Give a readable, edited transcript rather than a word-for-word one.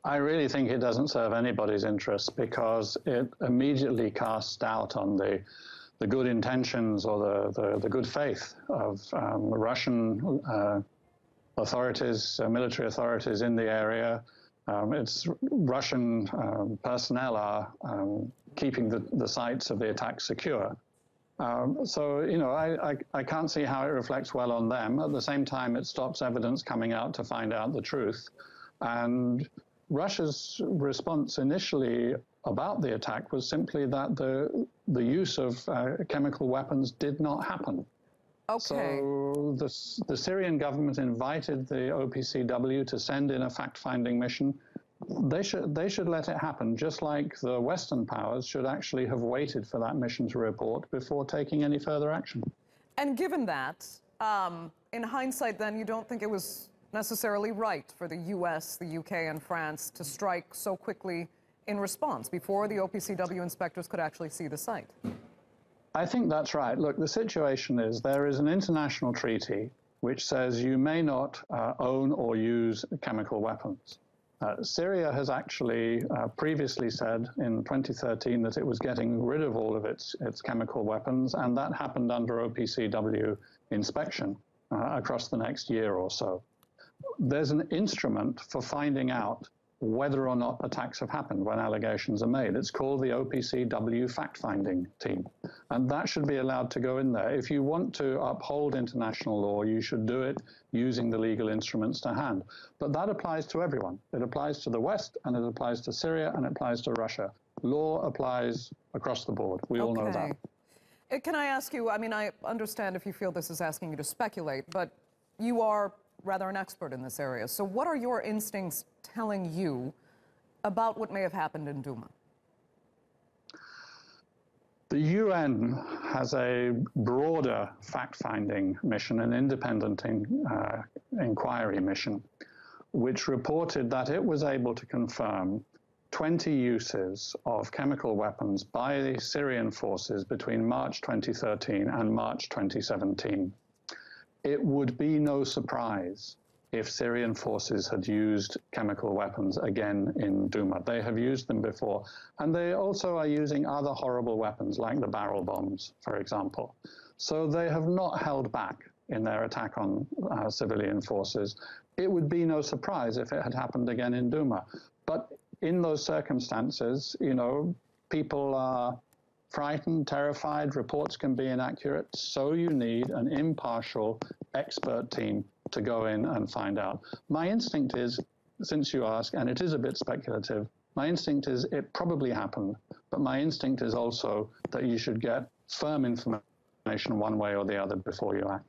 I really think it doesn't serve anybody's interest because it immediately casts doubt on the good intentions or the good faith of Russian authorities, military authorities in the area. It's Russian personnel are keeping the sites of the attack secure. So, you know, I can't see how it reflects well on them. At the same time, it stops evidence coming out to find out the truth. And Russia's response initially about the attack was simply that the use of chemical weapons did not happen. Okay. So the Syrian government invited the OPCW to send in a fact-finding mission. They should let it happen, just like the Western powers should actually have waited for that mission to report before taking any further action. And given that, in hindsight, then, you don't think it was necessarily right for the US, the UK, and France to strike so quickly in response before the OPCW inspectors could actually see the site? I think that's right. Look, the situation is there is an international treaty which says you may not own or use chemical weapons. Syria has actually previously said in 2013 that it was getting rid of all of its chemical weapons, and that happened under OPCW inspection across the next year or so. There's an instrument for finding out whether or not attacks have happened when allegations are made. It's called the OPCW fact-finding team, and that should be allowed to go in there. If you want to uphold international law, you should do it using the legal instruments to hand. But that applies to everyone. It applies to the West, and it applies to Syria, and it applies to Russia. Law applies across the board. We all know that. Can I ask you, I mean, I understand if you feel this is asking you to speculate, but you are rather an expert in this area. So what are your instincts telling you about what may have happened in Douma? The UN has a broader fact-finding mission, an independent inquiry mission, which reported that it was able to confirm 20 uses of chemical weapons by the Syrian forces between March 2013 and March 2017. It would be no surprise if Syrian forces had used chemical weapons again in Douma. They have used them before, and they also are using other horrible weapons like the barrel bombs, for example. So they have not held back in their attack on civilian forces. It would be no surprise if it had happened again in Douma. But in those circumstances, you know, people are frightened, terrified, reports can be inaccurate, so you need an impartial expert team to go in and find out. My instinct is, since you ask, and it is a bit speculative, my instinct is it probably happened, but my instinct is also that you should get firm information one way or the other before you act.